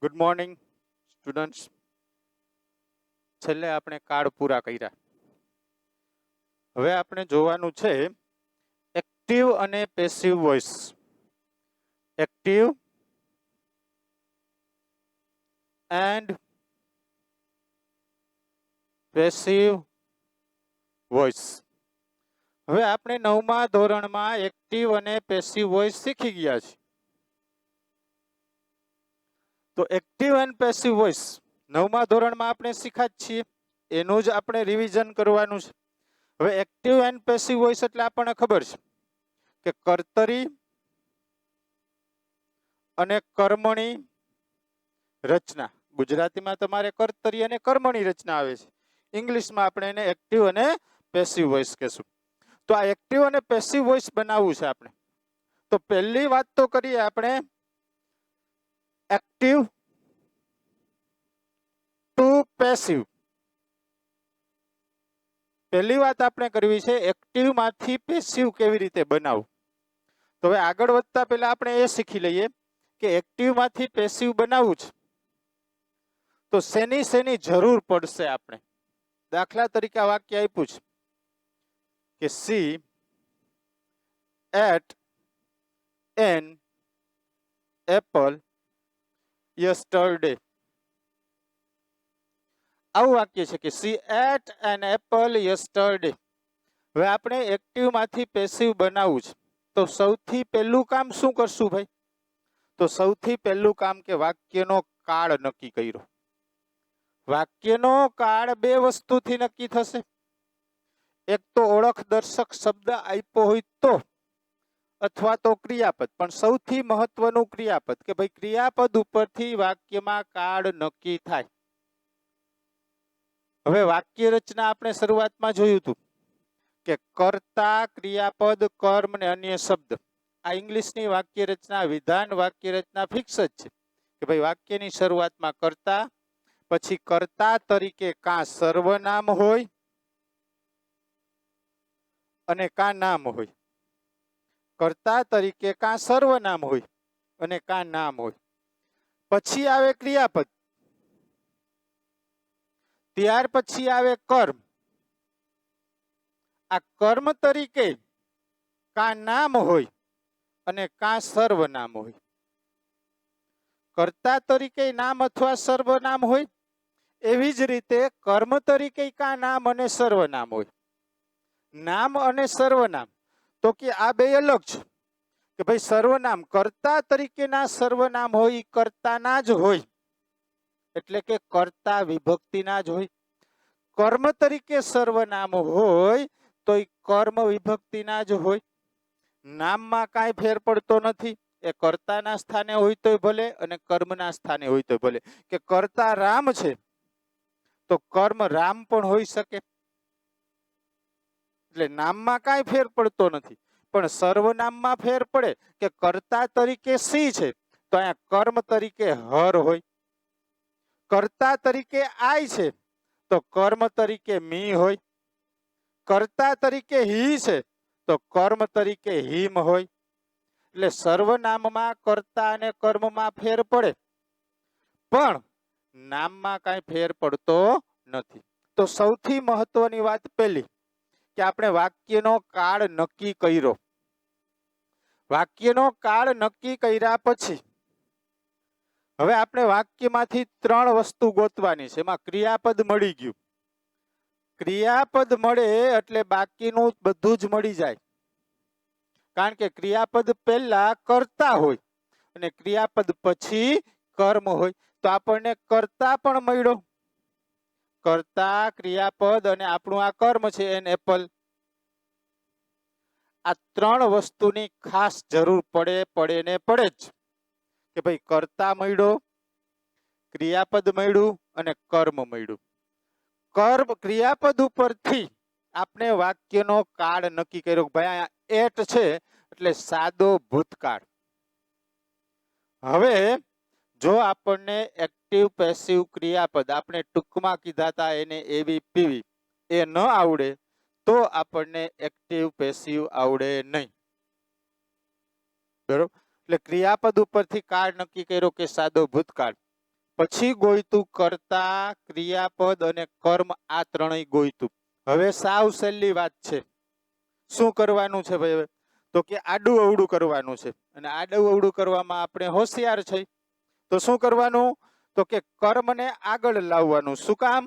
Good morning students. છેલ્લે આપણે card પૂરા કર્યા. હવે આપણે જોવાનું છે એક્ટિવ અને passive voice. Active and passive voice. હવે આપણે 9મા ધોરણમાં એક્ટિવ અને પેસિવ વોઇસ શીખી ગયા છે. તો એક્ટિવ એન્ડ પેસિવ વોઇસ 9મા ધોરણમાં આપણે શીખ્યા જ છીએ, એનું જ આપણે રિવિઝન કરવાનું છે. હવે એક્ટિવ એન્ડ પેસિવ વોઇસ એટલે આપણને ખબર છે કે કર્તરી અને કર્મણી રચના. ગુજરાતીમાં તમારે કર્તરી અને કર્મણી રચના આવે છે, ઇંગ્લિશમાં આપણે એને એક્ટિવ અને પેસિવ વોઇસ કહેશું. તો આ એક્ટિવ અને પેસિવ વોઇસ બનાવવું છે આપણે. તો પહેલી વાત તો કરીએ આપણે એક્ટિવ ટુ પેસિવ. પહેલી વાત આપણે કરવી છે એક્ટિવ માંથી પેસિવ કેવી રીતે બનાવવું. તો હવે આગળ વધતા પહેલા આપણે એ શીખી લઈએ કે એક્ટિવ માંથી પેસિવ બનાવવું છે તો શેની જરૂર પડશે આપણે. દાખલા તરીકે આ વાક્ય આપ્યું છે કે she ate an apple yesterday. આવું વાક્ય છે કે she ate an apple yesterday. હવે આપણે એક્ટિવ માંથી પેસિવ બનાવવું છે તો સૌથી પહેલું કામ શું કરશું ભાઈ? તો સૌથી પહેલું કામ કે વાક્યનો કાળ નક્કી કર્યો. વાક્યનો કાળ બે વસ્તુથી નક્કી થશે. એક તો ઓળખ દર્શક શબ્દ આપ્યો હોય તો, અથવા તો ક્રિયાપદ. પણ સૌથી મહત્વનું ક્રિયાપદ કે ભાઈ ક્રિયાપદ ઉપરથી વાક્યમાં કાળ નક્કી થાય. હવે વાક્ય રચના આપણે શરૂઆતમાં જોયું હતું કે કર્તા, ક્રિયાપદ, કર્મ ને અન્ય શબ્દ. આ ઇંગ્લિશની વાક્ય રચના, વિધાન વાક્ય રચના ફિક્સ જ છે કે ભાઈ વાક્યની શરૂઆતમાં કર્તા, પછી કર્તા તરીકે કાં સર્વનામ હોય અને કાં નામ હોય. કર્તા તરીકે કાં સર્વનામ હોય અને કાં નામ હોય. પછી આવે ક્રિયાપદ, ત્યાર પછી આવે કર્મ. આ કર્મ તરીકે કાં નામ હોય અને કાં સર્વનામ હોય. કર્તા તરીકે નામ અથવા સર્વનામ હોય, એવી જ રીતે કર્મ તરીકે કાં નામ અને સર્વનામ હોય. નામ અને સર્વનામ તો કે આ બે અલગ છે કે ભાઈ સર્વનામ કર્તા તરીકેના સર્વનામ હોય કર્તાના જ હોય, એટલે કે કર્તા વિભક્તિના જ હોય. કર્મ તરીકે સર્વનામ હોય તો એ કર્મ વિભક્તિના જ હોય. નામમાં કાંઈ ફેર પડતો નથી, એ કર્તાના સ્થાને હોય તોય ભલે અને કર્મના સ્થાને હોય તો ભલે. કે કર્તા રામ છે તો કર્મ રામ પણ હોઈ શકે, એટલે નામમાં કાંઈ ફેર પડતો નથી. પણ સર્વનામમાં ફેર પડે કે કર્તા તરીકે સી છે તો અહીંયા કર્મ તરીકે હર હોય. કર્તા તરીકે આય છે તો કર્મ તરીકે મી હોય. કર્તા તરીકે હી છે તો કર્મ તરીકે હિમ હોય. એટલે સર્વનામમાં કર્તા અને કર્મમાં ફેર પડે પણ નામમાં કાંઈ ફેર પડતો નથી. તો સૌથી મહત્વની વાત પહેલી કે આપણે વાક્યનો કાળ નક્કી કર્યો. વાક્યનો કાળ નક્કી કર્યા પછી હવે આપણે વાક્યમાંથી ત્રણ વસ્તુ ગોતવાની છે. એમાં ક્રિયાપદ મળી ગયું. ક્રિયાપદ મળે એટલે બાકીનું બધું જ મળી જાય, કારણ કે ક્રિયાપદ પહેલા કર્તા હોય અને ક્રિયાપદ પછી કર્મ હોય. તો આપણને કર્તા પણ મળ્યો. કર્તા, ક્રિયાપદ અને આપણું આ કર્મ છે એન એપલ. આ ત્રણ વસ્તુની ખાસ જરૂર પડે ને પડે જ કે ભાઈ કર્તા મળ્યો, ક્રિયાપદ મળ્યું અને કર્મ મળ્યું. કર્મ ક્રિયાપદ ઉપરથી આપણે વાક્યનો કાળ નક્કી કર્યો. ભાઈ એટ છે એટલે સાદો ભૂતકાળ. હવે જો આપણને એક્ટિવ પેસિવ ક્રિયાપદ આપણે ટૂંકમાં કીધા હતા એને એવી પીવી એ ન આવડે તો આપણને એક્ટિવ પેસિવ આવડે નહીં. બરોબર? એટલે ક્રિયાપદ ઉપરથી કાળ નક્કી કર્યો કે સાદો ભૂતકાળ. પછી ગોઈતું કર્તા, ક્રિયાપદ અને કર્મ, આ ત્રણેય ગોઈતું. હવે સાવ સહેલી વાત છે. શું કરવાનું છે ભાઈ? તો કે આડું અવડું કરવાનું છે, અને આડું અવડું કરવામાં આપણે હોશિયાર છે. તો શું કરવાનું? તો કે કર્મને આગળ લાવવાનું. શું કામ?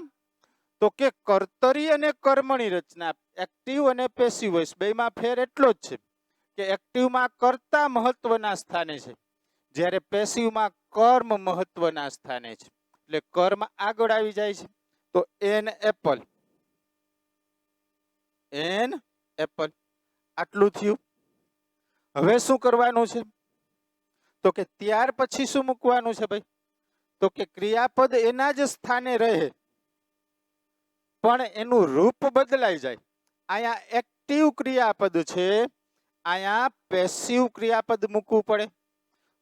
તો કે કર્તરી અને કર્મની રચના એક્ટિવ અને પેસિવ વોઇસ બેમાં ફેર એટલો જ છે કે એક્ટિવમાં કર્તા મહત્વના સ્થાને છે, જ્યારે પેસિવમાં કર્મ મહત્વના સ્થાને છે. એટલે કર્મ આગળ આવી જાય છે. તો એન એપલ, એન એપલ, આટલું થયું. હવે શું કરવાનું છે? તો કે ત્યાર પછી શું મૂકવાનું છે ભાઈ? તો કે ક્રિયાપદ એના જ સ્થાને રહે, પણ એનું રૂપ બદલાઈ જાય. અહીંયા એક્ટિવ ક્રિયાપદ છે, અહીંયા પેસિવ ક્રિયાપદ મૂકવું પડે.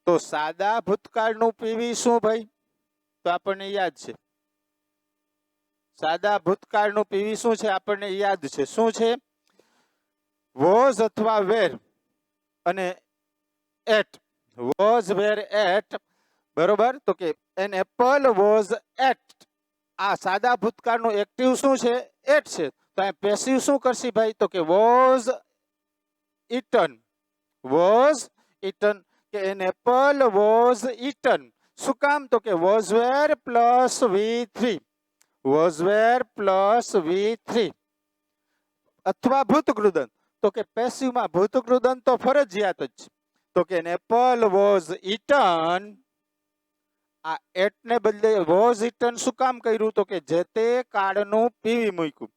તો સાદા ભૂતકાળનું પીવી શું ભાઈ? તો આપણને યાદ છે. સાદા ભૂતકાળનું પીવી શું છે? આપણને યાદ છે. શું છે? વોઝ અથવા વેર અને એટ. Was, wear, at. બરોબર. તો કે એન એપલ વોઝ એટ. આ સાદા ભૂતકાળનું એક્ટિવ શું છે? એટ છે. તો આ પેસિવ શું કરશે ભાઈ? તો કે વોઝ ઇટન. Was eaten. કે એન એપલ વોઝ ઇટન. શું કામ? તો કે was wear plus V3. Was wear plus V3. અથવા ભૂતકૃદંત. તો કે પેસિવમાં ભૂતકૃદંત તો ફરજિયાત જ છે. તો કે એન એપલ વોઝ ઇટન. આ એટ ને બદલે વોઝ ઇટન શું કામ કર્યું? તો કે જે તે કાળનું પીવી મૂક્યું.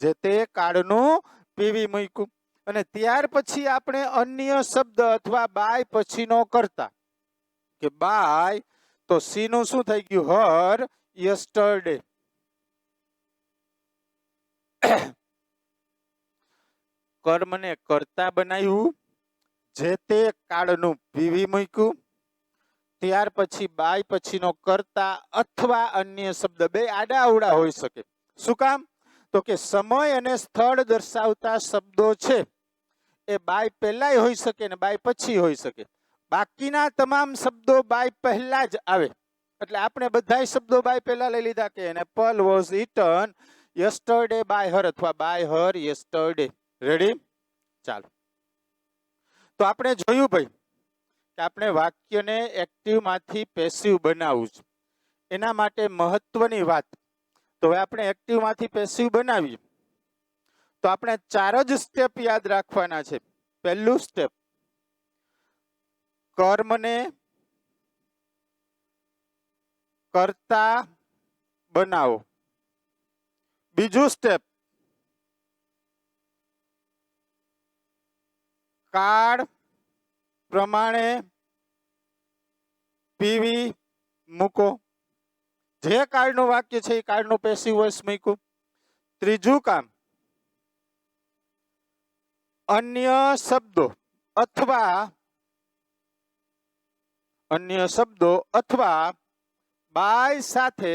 જે તે કાળનું પીવી મૂક્યું. અને ત્યાર પછી આપણે અન્ય શબ્દ અથવા બાય પછીનો કરતા કે બાય. તો સી નું શું થઈ ગયું? હર યસ્ટરડે. કર્મને કરતા બનાવ્યું, જે તે કાળનું પીવી મૂક્યું. ત્યાર પછી બાય પછીનો કરતા અથવા અન્ય શબ્દ, બે આડા અવડા હોઈ શકે. શું કામ? તો કે સમય અને સ્થળ દર્શાવતા શબ્દો છે એ બાય પહેલાય હોઈ શકે ને બાય પછી હોઈ શકે. બાકીના તમામ શબ્દો બાય પહેલા જ આવે. એટલે આપણે બધા શબ્દો બાય પહેલા લઈ લીધા કે an apple was eaten yesterday by her અથવા બાય હર યસ્ટરડે. રેડી? ચાલો. તો આપણે જોયું ભાઈ કે આપણે વાક્યને એક્ટિવ માંથી પેસિવ બનાવવું છે. એના માટે મહત્વની વાત, તો હવે આપણે એક્ટિવ માંથી પેસિવ બનાવીએ તો આપણે 4 જ સ્ટેપ યાદ રાખવાના છે. પહેલું સ્ટેપ, કર્મને કર્તા બનાવો. બીજું સ્ટેપ, કાળ પ્રમાણે પીવી મૂકો. જે કાળનું વાક્ય છે એ કાળનું પેસિવ વોઇસ મૂક્યું. ત્રીજું કામ, અન્ય શબ્દો અથવા બાય સાથે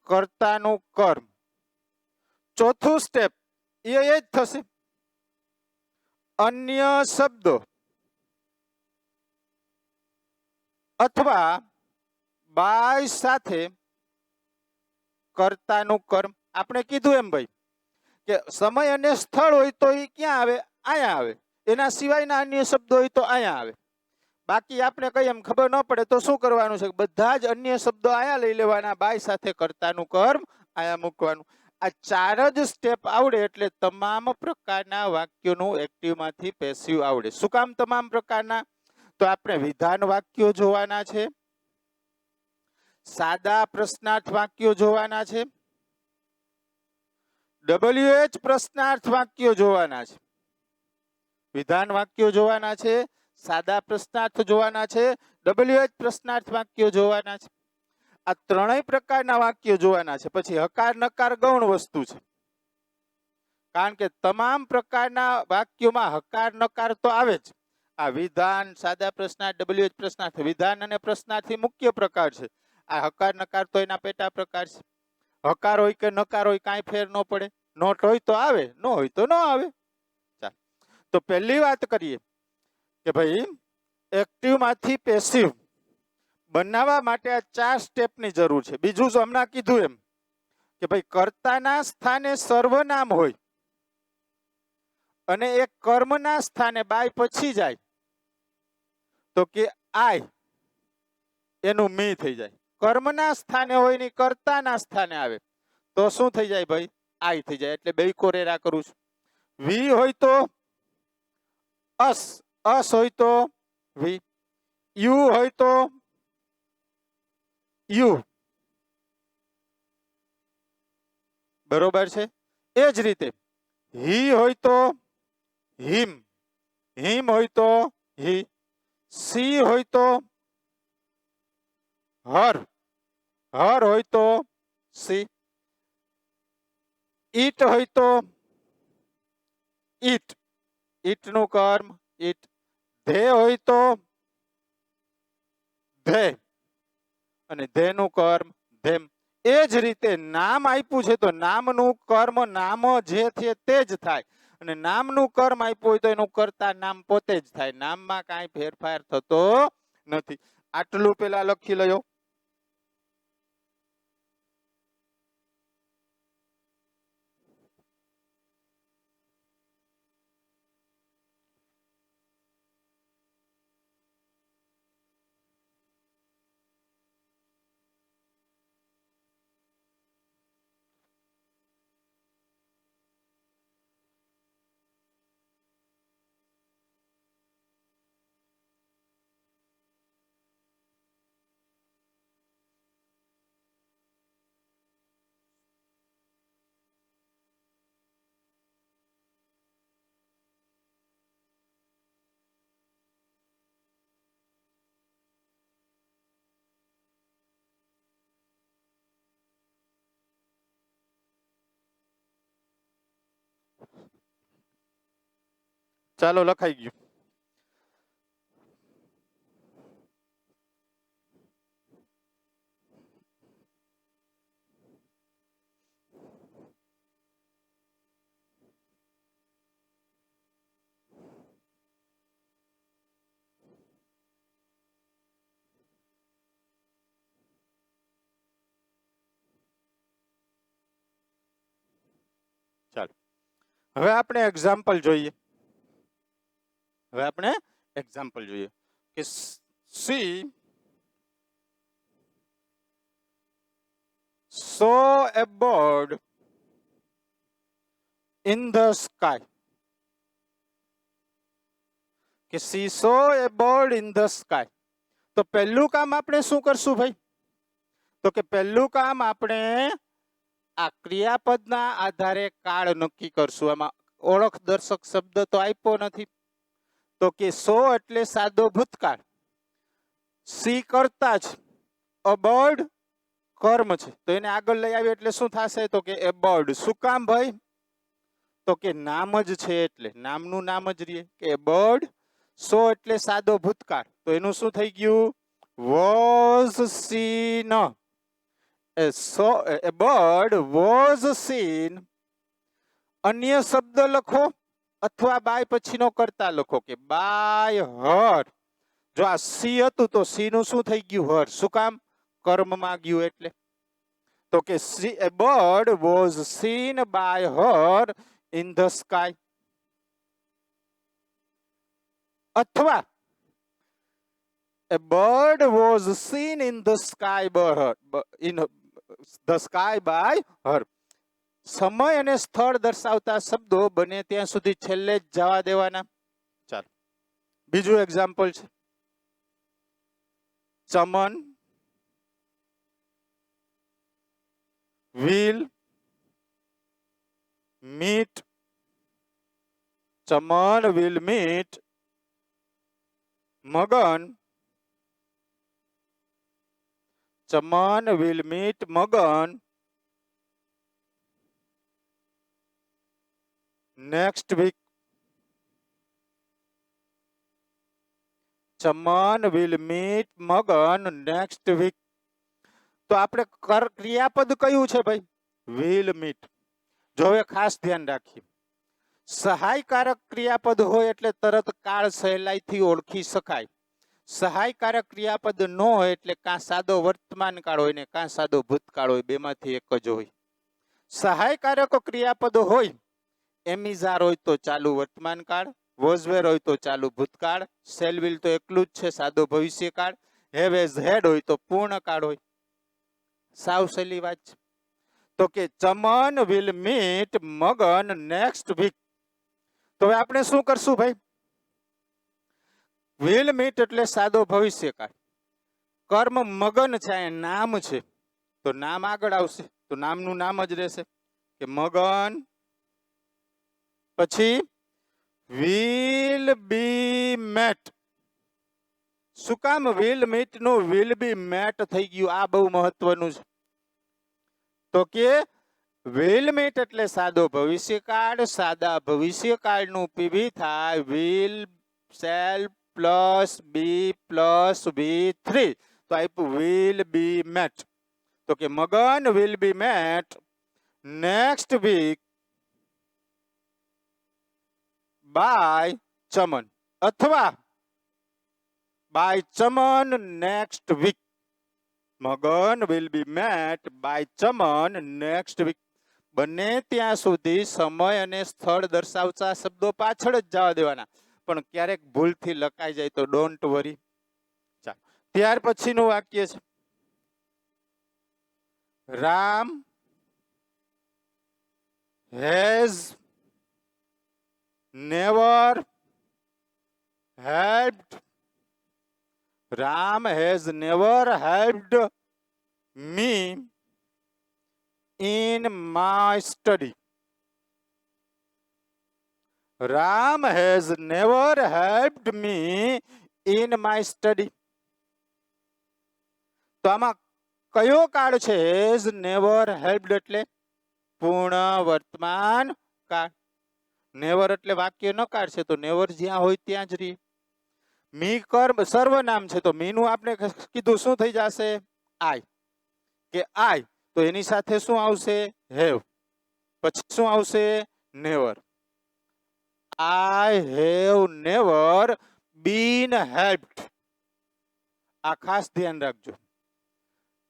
કર્તાનું કર્મ. ચોથું સ્ટેપ એ જ થશે. અન્ય શબ્દો અથવા બાય સાથે કર્તાનું કર્મ. આપણે કીધું એમ ભાઈ કે સમય અને સ્થળ હોય તો એ ક્યાં આવે? અહીંયા આવે. એના સિવાયના અન્ય શબ્દો હોય તો અહીંયા આવે. બાકી આપણે કઈ એમ ખબર ન પડે તો શું કરવાનું છે? બધા જ અન્ય શબ્દો અહીંયા લઈ લેવાના, બાય સાથે કર્તાનું કર્મ અહીંયા મૂકવાનું. આ 4 જ સ્ટેપ આવડે એટલે તમામ પ્રકારના વાક્યોનું એક્ટિવ માંથી પેસિવ આવડે. શું કામ તમામ પ્રકારના? તો આપણે વિધાન વાક્યો જોવાના છે, સાદા પ્રશ્નાર્થ વાક્યો જોવાના છે, WH પ્રશ્નાર્થ વાક્યો જોવાના છે. વિધાન વાક્યો જોવાના છે, સાદા પ્રશ્નાર્થ જોવાના છે, WH પ્રશ્નાર્થ વાક્યો જોવાના છે. આ ત્રણેય પ્રકારના વાક્યો જોવાના છે. પછી હકાર નકાર ગૌણ વસ્તુ છે, કારણ કે તમામ પ્રકારના વાક્યોમાં હકાર નકાર તો આવે જ. આ વિધાન, સાદા પ્રશ્નાર્થ, WH પ્રશ્નાર્થ, વિધાન અને પ્રશ્નાર્થી મુખ્ય પ્રકાર છે. આ હકાર નકાર તો એના પેટા પ્રકાર છે. હકાર હોય કે નકાર હોય કાંઈ ફેર ન પડે. નોટ હોય તો આવે, ન હોય તો ન આવે. ચાલ, તો પહેલી વાત કરીએ કે ભાઈ એક્ટિવ માંથી પેસિવ બનાવવા માટે આ 4 સ્ટેપની જરૂર છે. બીજું જો હમણાં કીધું એમ કે ભાઈ કર્તાના સ્થાને સર્વનામ હોય અને એક કર્મના સ્થાને બાય પછી જાય તો કે આય એનું મી થઈ જાય. કર્મના સ્થાને હોય ને કર્તાના સ્થાને આવે તો શું થઈ જાય ભાઈ? આય થઈ જાય. એટલે બે કોરેરા કરું છું. વી હોય તો અસ, અસ હોય તો વી, યુ હોય તો યુ. બરોબર છે. એ જ રીતે હી હોય તો હિમ, હિમ હોય તો હી, સી હોય તો હર, હર હોય તો સી, ઈટ હોય તો ઈટ, ઈટ નું કર્મ ઈટ, ધે હોય તો ધે અને ધે નું કર્મ ધેમ. એ જ રીતે નામ આપ્યું છે તો નામનું કર્મ નામ જે છે તે જ થાય અને નામનું કર્મ આપ્યું હોય તો એનું કર્તા નામ પોતે જ થાય. નામમાં કાંઈ ફેરફાર થતો નથી. આટલું પેલા લખી લ્યો. ચાલો લખાઈ ગયું. ચાલો હવે આપણે એક્ઝામ્પલ જોઈએ. હવે આપણે એક્ઝામ્પલ જોઈએ કે C saw a bird in the sky. કે she saw a bird in the sky. તો પહેલું કામ આપણે શું કરશું ભાઈ? તો કે પહેલું કામ આપણે આ ક્રિયાપદના આધારે કાળ નક્કી કરશું. એમાં ઓળખ દર્શક શબ્દ તો આપ્યો નથી. તો કે સો એટલે સાદો ભૂતકાળ, સી કરતા જ, અ બર્ડ કર્મ છે તો એને આગળ લઈ આવી એટલે શું થશે? તો કે એ બર્ડ. શું કામ ભાઈ? તો કે નામ જ છે એટલે નામનું નામ જ રહે કે બર્ડ. સો એટલે સાદો ભૂતકાળ તો એનું શું થઈ ગયું? Was scene. A bird was seen. અન્ય શબ્દ લખો અથવા બાય પછીનો કરતા લખો કે બાય હર. જો આ સી હતું તો સી નું શું થઈ ગયું? હર. શું કામ? કર્મમાં ગયું એટલે. તો કે a bird was seen by her in the sky. અથવા a bird was seen in the sky by her, in the sky by her. સમય અને સ્થળ દર્શાવતા શબ્દો બને ત્યાં સુધી છેલ્લે જ જવા દેવાના. ચાલો બીજું એક્ઝામ્પલ છે. Chaman will meet, Chaman will meet Magan, Chaman will meet Magan next week. Chaman will meet Magan next week. તો આપણે ક્રિયાપદ કયું છે ભાઈ? will meet. જો હવે ખાસ ધ્યાન રાખીએ, સહાયકારક ક્રિયાપદ હોય એટલે તરત કાળ સહેલાઈથી ઓળખી શકાય. સહાયકારક ક્રિયાપદ ન હોય એટલે કાં સાદો વર્તમાન કાળ હોય ને કાં સાદો ભૂતકાળ હોય, બેમાંથી એક જ હોય. સહાયકારક ક્રિયાપદો હોય, એમિઝાર હોય તો ચાલુ વર્તમાન કાળ, વોઝવેર હોય તો ચાલુ ભૂતકાળ, શેલ વિલ તો એકલું જ છે સાદો ભવિષ્યકાળ, હેવ એઝ હેડ હોય તો પૂર્ણ કાળ હોય. સાવ સહેલી વાત છે. તો કે Chaman will meet Magan next week. તો હવે આપણે શું કરશું ભાઈ? વિલ મીટ એટલે સાદો ભવિષ્યકાળ, કર્મ મગન છે, આ નામ છે તો નામ આગળ આવશે, તો નામનું નામ જ રહેશે કે મગન. પછી વિલ બી મેટ. શું કામ વિલ મીટ નું વિલ બી મેટ થઈ ગયું? આ બહુ મહત્વનું છે. તો કે વિલ મીટ એટલે સાદો ભવિષ્યકાળ, સાદા ભવિષ્યકાળનું પીવી થાય will shall plus be plus V3. તો આપ્યું વિલ બી મેટ. તો કે Magan will be met next week by Chaman, અથવા by Chaman next week. Magan will be met by Chaman next week. બને ત્યાં સુધી સમય અને સ્થળ દર્શાવતા શબ્દો પાછળ જ જવા દેવાના, પણ ક્યારેક ભૂલથી લખાઈ જાય તો ડોન્ટ વરી. ચાલો, ત્યાર પછીનું વાક્ય છે Ram has never હેલ્પ્ડ. Ram has never helped me in my study. Ram has never helped me in my study. તો આમાં કયો કાળ છે? has never helped એટલે પૂર્ણ વર્તમાન કાળ. નેવર એટલે વાક્ય નકાર છે, તો નેવર જ્યાં હોય ત્યાં જ રહે. મી કર્મ સર્વનામ છે, તો મી નું આપણે કીધું શું થઈ જશે? આઈ. કે આઈ, તો એની સાથે શું આવશે? હેવ. પછી શું આવશે? Never. I have never been હેલ્પ્ડ. આ ખાસ ધ્યાન રાખજો.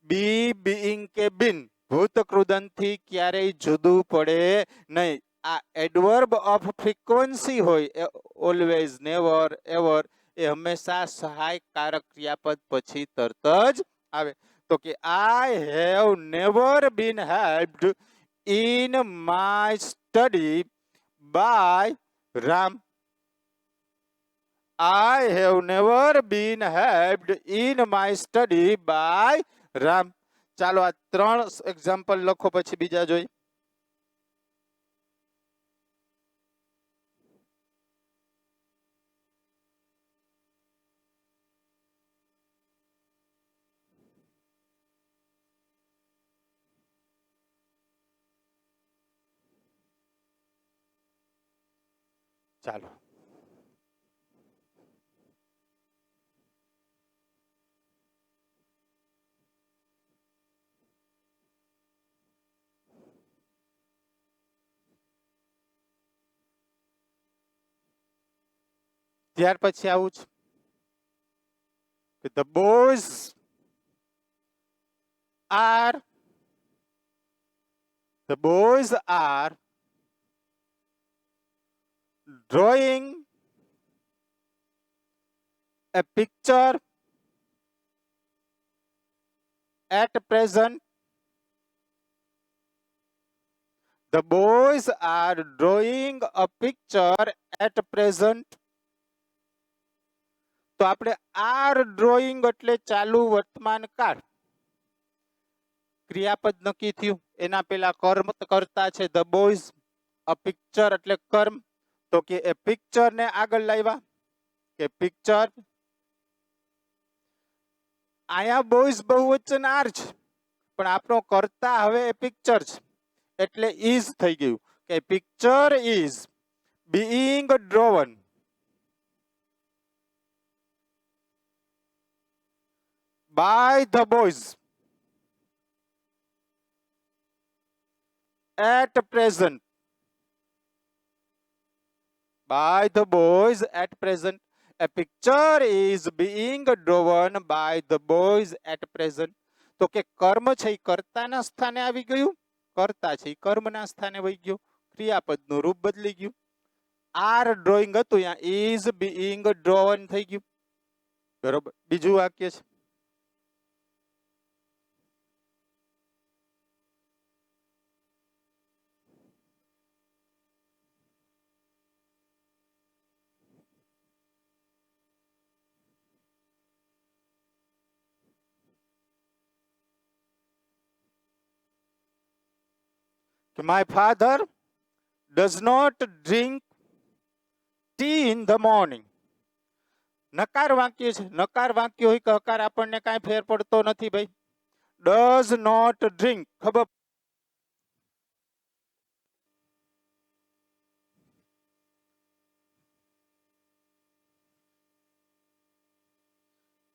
બી, બીઇંગ કે બીન ભૂતકૃદંતથી ક્યારેય જુદું પડે નહીં. આ એડવર્બ ઓફ ફ્રીક્વન્સી હોય, ઓલવેઝ, નેવર, એવર, એ હંમેશા સહાયકારક ક્રિયાપદ પછી તરત જ આવે. તો કે I have never been helped in my study by Ram. I have never been helped in my study by Ram. ચાલો આ 3 એક્ઝામ્પલ લખો, પછી બીજા જોઈ. ચાલો, ત્યાર પછી આવું છે કે the boys are drawing a picture at present. The boys are drawing a picture at present. તો આપણે આર ડ્રોઈંગ એટલે ચાલુ વર્તમાન કાળ. ક્રિયાપદ નક્કી થયું, એના પેલા કર્મ કરતા છે ધ બોયઝ, અ પિક્ચર એટલે કર્મ. તો કે એ પિક્ચર ને આગળ લાવ્યા કે પિક્ચર. આયા બોયઝ બહુવચન આર છે, પણ આપણો કરતા હવે એ પિક્ચર છે એટલે ઇઝ થઈ ગયું કે picture is being drawn by the boys at present. By the boys at present A picture is being drawn by the boys at present. તો કે કર્મ છે એ કર્તાના સ્થાને આવી ગયું, કર્તા છે એ કર્મના સ્થાને વહી ગયો, ક્રિયાપદનું રૂપ બદલી ગયું. આર ડ્રોઈંગ હતું ત્યાં ઇઝ બીઇંગ ડ્રોવન થઈ ગયું. બરોબર. બીજું વાક્ય છે કે my father does not drink tea in the morning. નકાર વાક્ય છે. નકાર વાક્ય હોય કે હકાર આપણને કાંઈ ફેર પડતો નથી ભાઈ. ડઝ નોટ ડ્રિંક ખબર.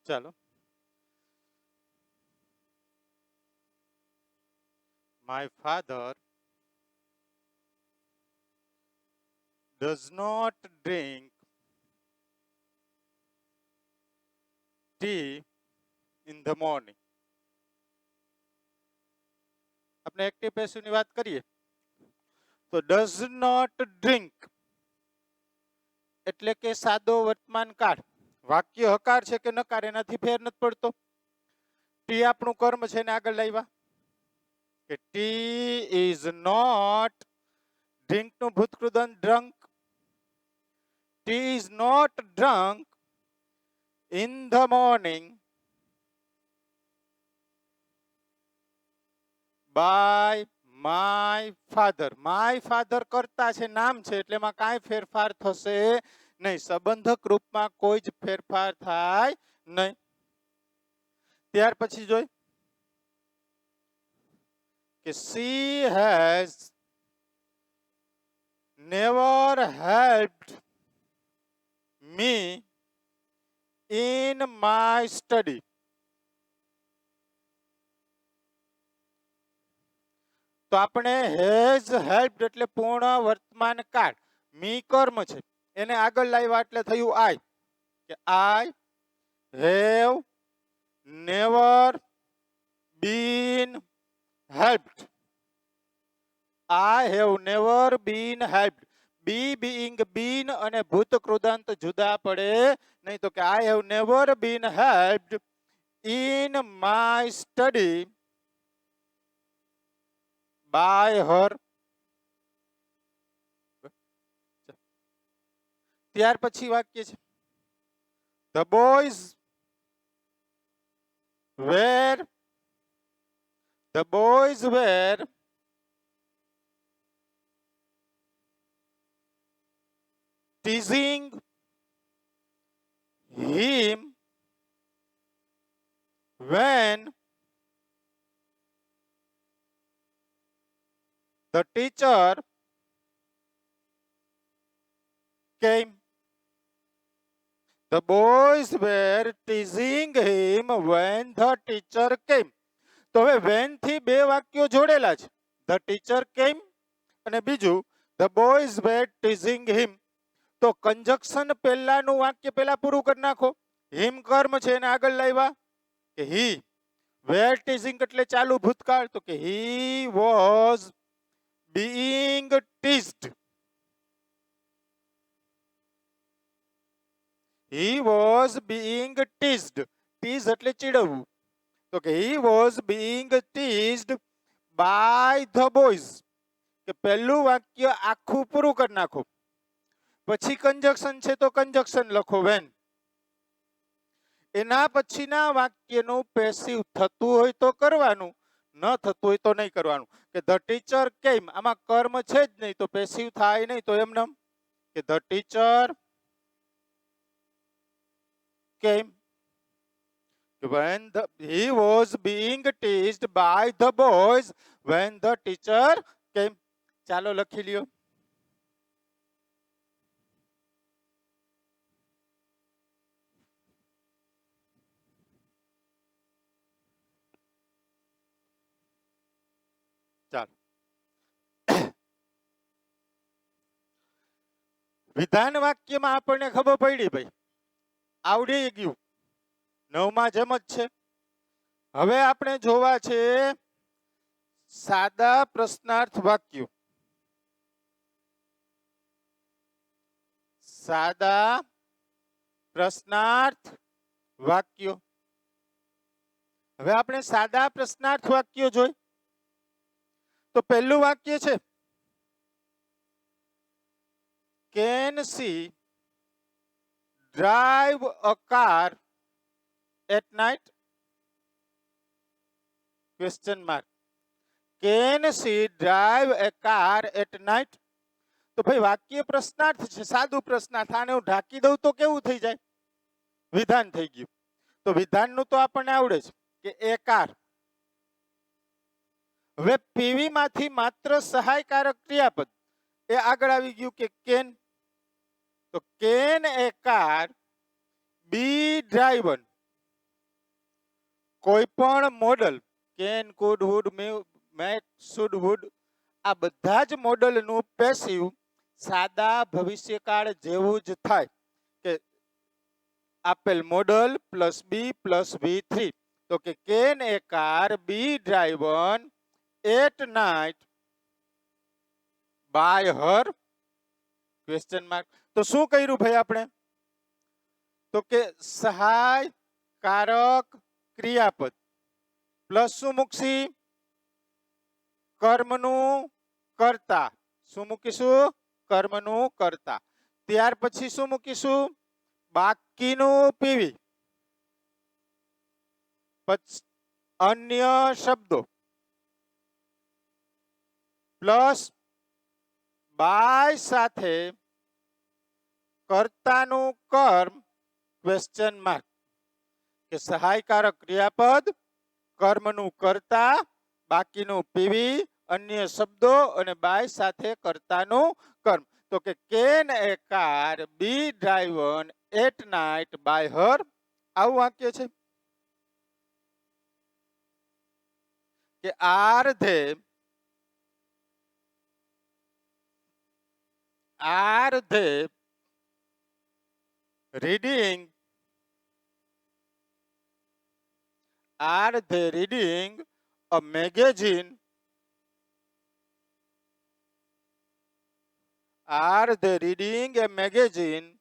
ચાલો. My father does not drink tea in the morning. આપણે એક્ટિવ પેસિવ ની વાત કરીએ તો does not drink એટલે કે સાદો વર્તમાન કાળ. વાક્ય હકાર છે કે નકાર એનાથી ફેર નથી પડતો. ટી આપણું કર્મ છે ને આગળ લાવ્યા કે ટી ઇઝ નોટ, ડ્રિંક નું ભૂતકૃદંત drunk. Tea is not drunk in the morning by my father. my father કરતા છે, નામ છે એટલે એમાં કાંઈ ફેરફાર થશે નહીં. સંબંધક રૂપમાં કોઈ જ ફેરફાર થાય નહીં. ત્યાર પછી જોઈ કે she has never helped me in my study. તો આપણે હેઝ હેલ્પ્ડ એટલે પૂર્ણ વર્તમાન કાળ. મી કર્મ છે એને આગળ લાવ્યા એટલે થયું આઈ. કે I have never been helped. I have never been helped. Be being been અને ભૂત કૃદંત જુદા પડે નહીં. તો કે I have never been helped in my study by her. ત્યાર પછી વાક્ય છે the boys were teasing him when the teacher came. The boys were teasing him when the teacher came. તો હવે when થી બે વાક્યો જોડેલા છે. The teacher came અને બીજું the boys were teasing him. તો કંજક્શન પહેલાનું વાક્ય પહેલા પૂરું કરી નાખો. હિમ કર્મ છે એને આગળ લાવ્યા કે he. were teasing એટલે ચાલુ ભૂતકાળ. તો કે he was being teased. He was being teased. tease એટલે ચીડવવું. તો કે he was being teased by the boys. કે પહેલું વાક્ય આખું પૂરું કરી નાખો. પછી કંજક્શન છે તો કંજક્શન લખો when. એના પછીના વાક્યનું પેસિવ થતું હોય તો કરવાનું, ન થતું હોય તો નહીં કરવાનું. કે the teacher came આમાં કર્મ છે જ નહીં તો પેસિવ થાય નહીં. તો એમને કે the teacher came. When he was being teased by the boys when the teacher came. ચાલો લખી લ્યો. ચાલો. વિધાન વાક્યમાં આપણને ખબર પડી ભાઈ આવડી ગયું, 9માં જેમ જ છે. હવે આપણે જોવા છે સાદા પ્રશ્નાર્થ વાક્યો. સાદા પ્રશ્નાર્થ વાક્યો. હવે આપણે સાદા પ્રશ્નાર્થ વાક્યો જોઈ. તો પહેલું વાક્ય છે, can she drive a car at night? Question mark. Can she drive a car at night? તો ભાઈ વાક્ય પ્રશ્નાર્થ છે, સાદું પ્રશ્નાર્થ. આને હું ઢાંકી દઉં તો કેવું થઈ જાય? વિધાન થઈ ગયું. તો વિધાનનું તો આપણને આવડે છે કે એ કાર. હવે પીવી માંથી માત્ર સહાયકારક ક્રિયાપદ એ આગળ આવી ગયું કે કેન. તો can a car be driven? કોઈ પણ model, can, could, would, may, should, would, આ બધા જ મોડલનું પેસિવ સાદા ભવિષ્યકાળ જેવું જ થાય કે આપેલ model plus be plus V3. તો કે can a car be driven at night by her? Question mark. તો શું કર્યું ભાઈ આપણે? તો કે સહાયકારક ક્રિયાપદ પ્લસ શું મૂકશી? કર્મનું કર્તા. શું મૂકીશું? કર્મનું કર્તા. ત્યાર પછી શું મૂકીશું? બાકીનું પીવી. પછી અન્ય શબ્દો પ્લસ બાય સાથે કર્તાનું કર્મ ક્વેશ્ચન માર્ક. કે સહાયકારક ક્રિયાપદ, કર્મનું કર્તા, બાકીનું પીવી, અન્ય શબ્દો અને બાય સાથે કર્તાનું કર્મ. તો કે can a car be driven at night by her? આવું વાક્ય છે. કે are they reading a magazine? Are they reading a magazine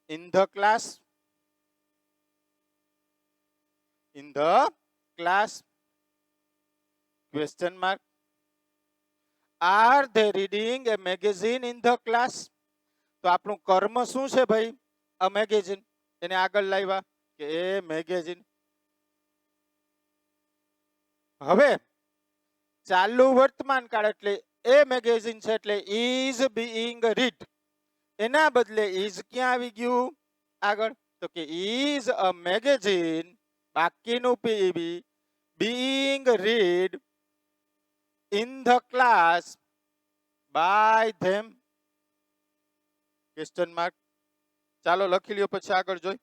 in the class? In the class? Question mark. Are they reading a magazine in the class? તો આપણું કર્મ શું છે ભાઈ? અ મેગેઝિન. એને આગળ લાવ્યા કે એ મેગેઝિન. હવે ચાલુ વર્તમાન કાળ એટલે એ મેગેઝિન છે એટલે ઇઝ બીઈંગ રીડ. એના બદલે ઇઝ ક્યાં આવી ગયું? આગળ. તો કે ઇઝ અ મેગેઝિન, બાકીનું પીવી, being read in the class by them? Question mark. ચાલો લખી લ્યો પછી આગળ જોઈ.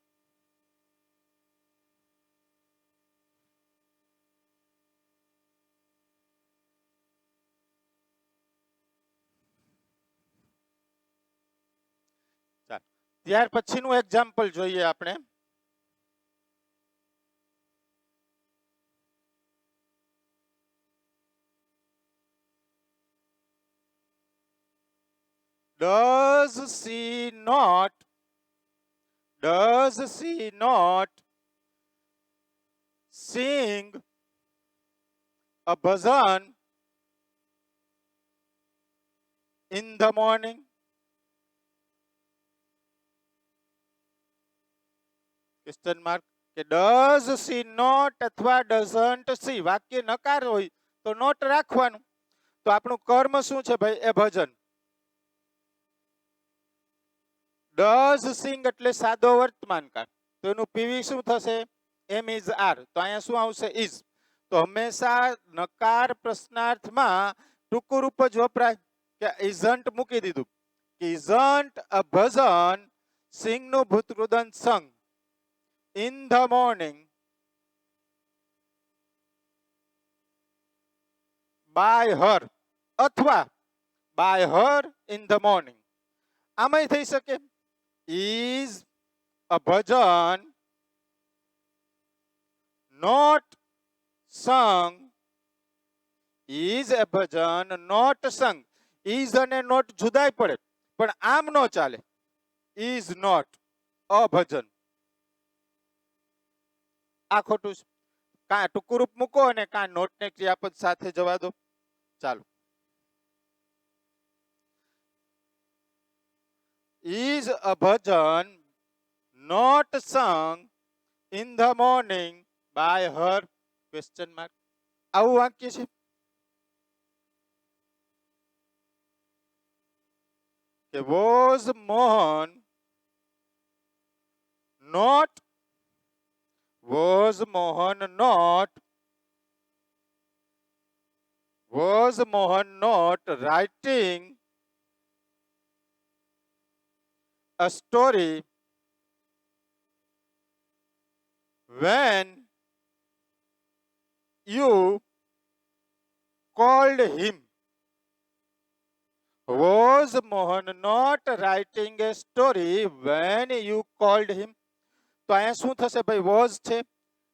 ત્યાર પછીનું એક્ઝામ્પલ જોઈએ આપણે. Does she not sing a bhajan in the morning? Question mark. કે ડઝ સી નોટ અથવા ડઝન્ટ સી. વાક્ય નકાર હોય તો નોટ રાખવાનું. તો આપણું કર્મ શું છે ભાઈ? એ ભજન. ડઝ સિંગ એટલે સાદો વર્તમાન કાળ. તો એનું પીવી શું થશે? એમ ઇઝ આર. તો અહીંયા શું આવશે? ઇઝ. તો હંમેશા નકાર પ્રશ્નાર્થમાં ટૂંકું રૂપ જ વપરાય. કે ઇઝન્ટ મૂકી દીધું. ઇઝન્ટ અ ભજન સિંગ નું ભૂતકૃદંત સંગ in the morning by her અથવા by her in the morning. આમાંય થઈ શકે. is a bhajan not sung is a bhajan not sung. is અને not જુદાઈ પડે, પણ આમ નો ચાલે. is not a bhajan. આ ખોટું છે. કાં ટૂંકું રૂપ મૂકો અને કાં નોટ ને ક્રિયાપદ સાથે જવા દો. ચાલો. is a bhajan not sung in the morning by her? Question mark. આવું વાક્ય છે. કે was Mohan not was Mohan not writing a story when you called him? Was Mohan not writing a story when you called him? તો અહીંયા શું થશે ભાઈ? was છે,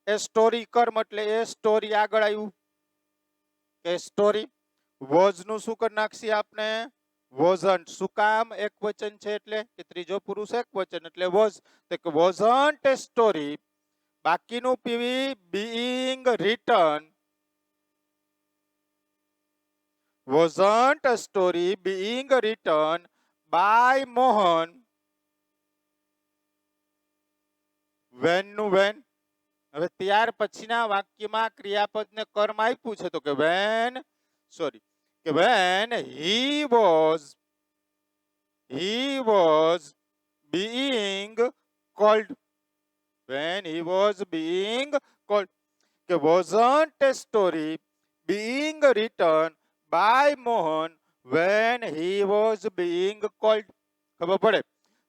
એ સ્ટોરી કર્મ એટલે એ સ્ટોરી આગળ આવ્યું કે સ્ટોરી. was નું શું કરી નાખશી આપણે? wasn't. શું કામ? એક વચન છે એટલે કે ત્રીજો પુરુષ એક વચન એટલે was. તો કે wasn't a story. બાકીનું PV being written. wasn't a story being written by Mohan when નું when. હવે ત્યાર પછીના વાક્યમાં ક્રિયાપદને કર્મ આપ્યું છે તો કે when he was being called. when he was being called. કે wasn't a story being written by Mohan when he was being called. ખબર પડે?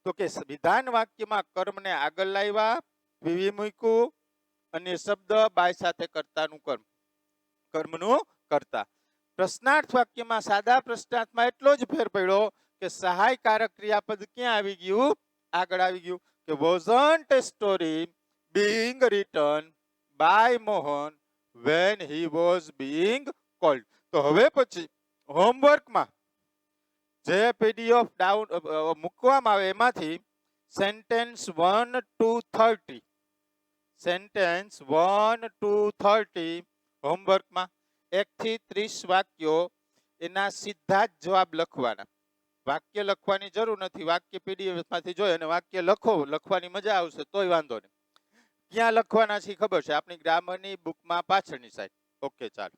તો કે વિધાન વાક્યમાં કર્મને આગળ લાવ્યા, વિવિ મૂક્યું અને શબ્દ બાય સાથે કર્તાનું કર્મનું કર્તા. પ્રશ્નાર્થ વાક્યમાં સાદા પ્રશ્નાર્થમાં એટલો જ ફેર પડ્યો કે સહાયકારક ક્રિયાપદ ક્યાં આવી ગયું? આગળ આવી ગયું કે wasn't a story being written by Mohan when he was being called. તો હવે પછી હોમવર્કમાં જે પીડીએફ ડાઉન મૂકવામાં આવે એમાંથી સેન્ટેન્સ 1 to 30 હોમવર્કમાં 1 થી 30 વાક્યો, એના સીધા જ જવાબ લખવાના. વાક્ય લખવાની જરૂર નથી, વાક્ય પીડીએફ માંથી જોઈ અને વાક્ય લખો, લખવાની મજા આવશે તોય વાંધો નહીં. ક્યાં લખવાના છે ખબર છે? આપણી ગ્રામરની બુકમાં પાછળની સાઈડ. ઓકે, ચાલો.